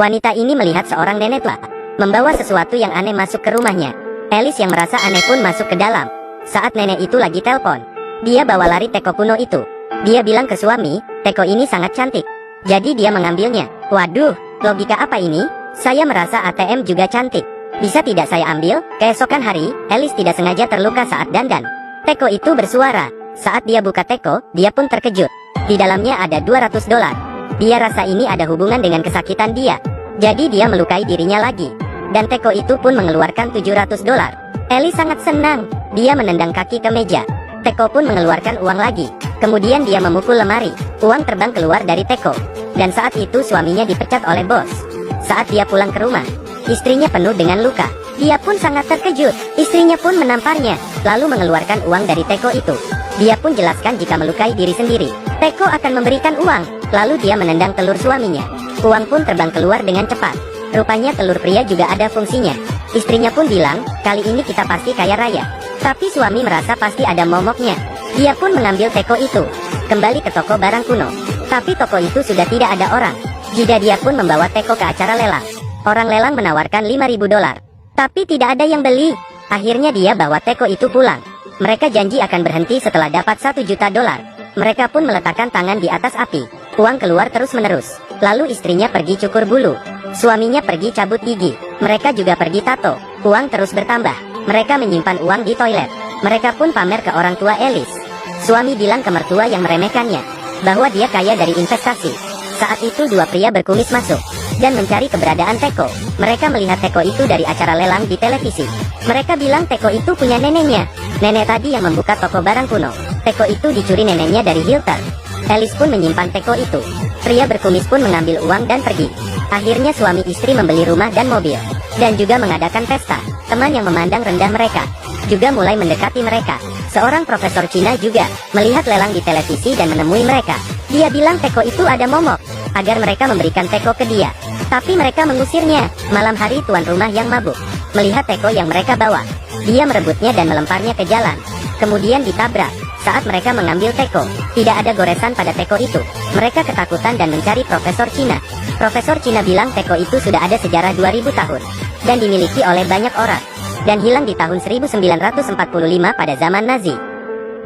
Wanita ini melihat seorang nenek tua membawa sesuatu yang aneh masuk ke rumahnya. Alice yang merasa aneh pun masuk ke dalam. Saat nenek itu lagi telepon, dia bawa lari teko kuno itu. Dia bilang ke suami, teko ini sangat cantik. Jadi dia mengambilnya. Waduh, logika apa ini? Saya merasa ATM juga cantik. Bisa tidak saya ambil? Keesokan hari, Alice tidak sengaja terluka saat dandan. Teko itu bersuara. Saat dia buka teko, dia pun terkejut. Di dalamnya ada $200. Dia rasa ini ada hubungan dengan kesakitan dia. Jadi dia melukai dirinya lagi. Dan teko itu pun mengeluarkan $700. Alice sangat senang. Dia menendang kaki ke meja. Teko pun mengeluarkan uang lagi. Kemudian dia memukul lemari. Uang terbang keluar dari teko. Dan saat itu suaminya dipecat oleh bos. Saat dia pulang ke rumah, istrinya penuh dengan luka. Dia pun sangat terkejut. Istrinya pun menamparnya, lalu mengeluarkan uang dari teko itu. Dia pun jelaskan jika melukai diri sendiri, teko akan memberikan uang. Lalu dia menendang telur suaminya. Uang pun terbang keluar dengan cepat. Rupanya telur pria juga ada fungsinya. Istrinya pun bilang, kali ini kita pasti kaya raya. Tapi suami merasa pasti ada momoknya. Dia pun mengambil teko itu, kembali ke toko barang kuno. Tapi toko itu sudah tidak ada orang. Jika dia pun membawa teko ke acara lelang. Orang lelang menawarkan $5.000. Tapi tidak ada yang beli. Akhirnya dia bawa teko itu pulang. Mereka janji akan berhenti setelah dapat $1 juta. Mereka pun meletakkan tangan di atas api. Uang keluar terus-menerus. Lalu istrinya pergi cukur bulu. Suaminya pergi cabut gigi. Mereka juga pergi tato. Uang terus bertambah. Mereka menyimpan uang di toilet. Mereka pun pamer ke orang tua Alice. Suami bilang ke mertua yang meremehkannya bahwa dia kaya dari investasi. Saat itu dua pria berkumis masuk dan mencari keberadaan teko. Mereka melihat teko itu dari acara lelang di televisi. Mereka bilang teko itu punya neneknya. Nenek tadi yang membuka toko barang kuno. Teko itu dicuri neneknya dari Hilton. Alice pun menyimpan teko itu. Pria berkumis pun mengambil uang dan pergi. Akhirnya suami istri membeli rumah dan mobil, dan juga mengadakan pesta. Teman yang memandang rendah mereka juga mulai mendekati mereka. Seorang profesor Cina juga melihat lelang di televisi dan menemui mereka. Dia bilang teko itu ada momok, agar mereka memberikan teko ke dia. Tapi mereka mengusirnya. Malam hari tuan rumah yang mabuk melihat teko yang mereka bawa. Dia merebutnya dan melemparnya ke jalan. Kemudian ditabrak. Saat mereka mengambil teko, tidak ada goresan pada teko itu. Mereka ketakutan dan mencari Profesor Cina. Profesor Cina bilang teko itu sudah ada sejarah 2000 tahun dan dimiliki oleh banyak orang, dan hilang di tahun 1945 pada zaman Nazi,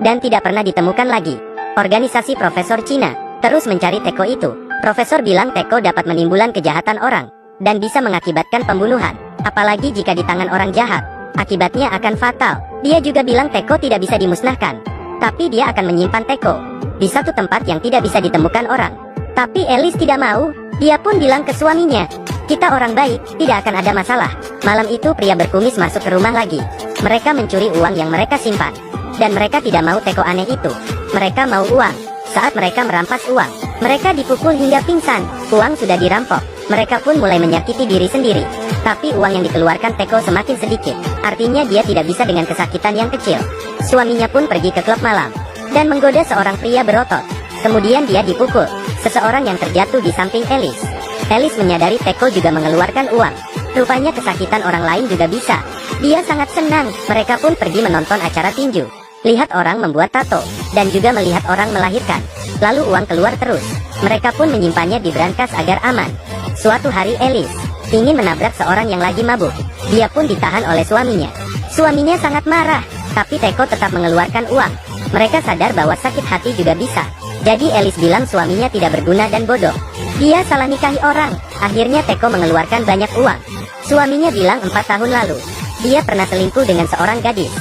dan tidak pernah ditemukan lagi. Organisasi Profesor Cina terus mencari teko itu. Profesor bilang teko dapat menimbulkan kejahatan orang dan bisa mengakibatkan pembunuhan, apalagi jika di tangan orang jahat. Akibatnya akan fatal. Dia juga bilang teko tidak bisa dimusnahkan, tapi dia akan menyimpan teko di satu tempat yang tidak bisa ditemukan orang. Tapi Alice tidak mau. Dia pun bilang ke suaminya, kita orang baik, tidak akan ada masalah. Malam itu pria berkumis masuk ke rumah lagi. Mereka mencuri uang yang mereka simpan, dan mereka tidak mau teko aneh itu. Mereka mau uang. Saat mereka merampas uang, mereka dipukul hingga pingsan. Uang sudah dirampok. Mereka pun mulai menyakiti diri sendiri. Tapi uang yang dikeluarkan teko semakin sedikit. Artinya dia tidak bisa dengan kesakitan yang kecil. Suaminya pun pergi ke klub malam dan menggoda seorang pria berotot. Kemudian dia dipukul seseorang yang terjatuh di samping Alice. Alice menyadari teko juga mengeluarkan uang. Rupanya kesakitan orang lain juga bisa. Dia sangat senang. Mereka pun pergi menonton acara tinju, lihat orang membuat tato, dan juga melihat orang melahirkan. Lalu uang keluar terus. Mereka pun menyimpannya di brankas agar aman. Suatu hari Alice ingin menabrak seorang yang lagi mabuk. Dia pun ditahan oleh suaminya. Suaminya sangat marah, tapi teko tetap mengeluarkan uang. Mereka sadar bahwa sakit hati juga bisa. Jadi Alice bilang suaminya tidak berguna dan bodoh. Dia salah nikahi orang. Akhirnya teko mengeluarkan banyak uang. Suaminya bilang 4 tahun lalu dia pernah selingkuh dengan seorang gadis.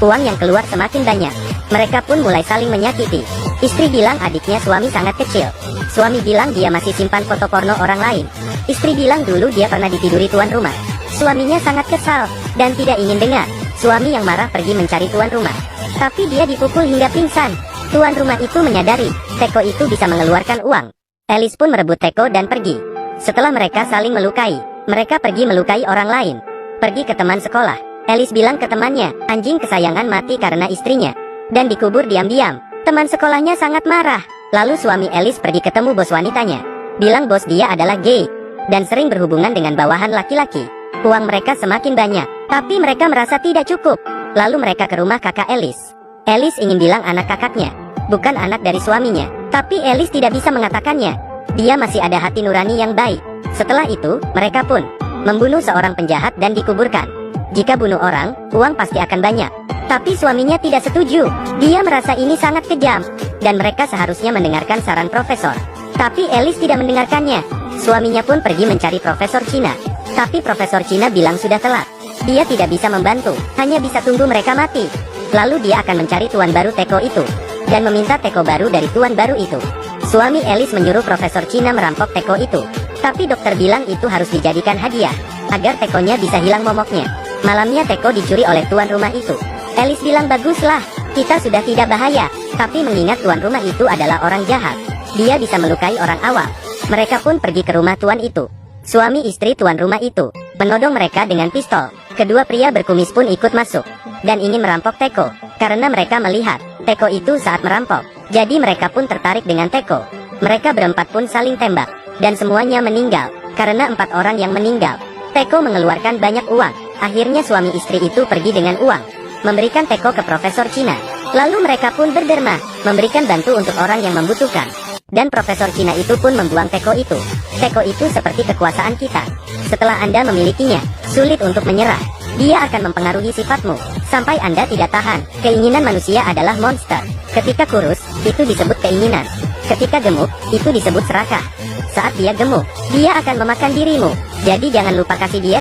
Uang yang keluar semakin banyak. Mereka pun mulai saling menyakiti. Istri bilang adiknya suami sangat kecil. Suami bilang dia masih simpan foto porno orang lain. Istri bilang dulu dia pernah ditiduri tuan rumah. Suaminya sangat kesal dan tidak ingin dengar. Suami yang marah pergi mencari tuan rumah, tapi dia dipukul hingga pingsan. Tuan rumah itu menyadari teko itu bisa mengeluarkan uang. Alice pun merebut teko dan pergi. Setelah mereka saling melukai, mereka pergi melukai orang lain. Pergi ke teman sekolah. Alice bilang ke temannya, anjing kesayangan mati karena istrinya, dan dikubur diam-diam. Teman sekolahnya sangat marah. Lalu suami Alice pergi ketemu bos wanitanya. Bilang bos dia adalah gay dan sering berhubungan dengan bawahan laki-laki. Uang mereka semakin banyak, tapi mereka merasa tidak cukup. Lalu mereka ke rumah kakak Alice. Alice ingin bilang anak kakaknya, bukan anak dari suaminya. Tapi Alice tidak bisa mengatakannya. Dia masih ada hati nurani yang baik. Setelah itu, mereka pun membunuh seorang penjahat dan dikuburkan. Jika bunuh orang, uang pasti akan banyak. Tapi suaminya tidak setuju. Dia merasa ini sangat kejam, dan mereka seharusnya mendengarkan saran profesor. Tapi Alice tidak mendengarkannya. Suaminya pun pergi mencari Profesor Cina. Tapi Profesor Cina bilang sudah telat. Dia tidak bisa membantu, hanya bisa tunggu mereka mati. Lalu dia akan mencari tuan baru teko itu, dan meminta teko baru dari tuan baru itu. Suami Alice menyuruh Profesor Cina merampok teko itu. Tapi dokter bilang itu harus dijadikan hadiah, agar tekonya bisa hilang momoknya. Malamnya teko dicuri oleh tuan rumah itu. Alice bilang baguslah, kita sudah tidak bahaya. Tapi mengingat tuan rumah itu adalah orang jahat, dia bisa melukai orang awam. Mereka pun pergi ke rumah tuan itu. Suami istri tuan rumah itu menodong mereka dengan pistol. Kedua pria berkumis pun ikut masuk dan ingin merampok teko, karena mereka melihat teko itu saat merampok. Jadi mereka pun tertarik dengan teko. Mereka berempat pun saling tembak, dan semuanya meninggal. Karena 4 orang yang meninggal, teko mengeluarkan banyak uang. Akhirnya suami istri itu pergi dengan uang, memberikan teko ke Profesor Cina. Lalu mereka pun berderma, memberikan bantu untuk orang yang membutuhkan. Dan Profesor Cina itu pun membuang teko itu. Teko itu seperti kekuasaan kita. Setelah Anda memilikinya, sulit untuk menyerah. Dia akan mempengaruhi sifatmu, sampai Anda tidak tahan. Keinginan manusia adalah monster. Ketika kurus, itu disebut keinginan. Ketika gemuk, itu disebut serakah. Saat dia gemuk, dia akan memakan dirimu. Jadi jangan lupa kasih dia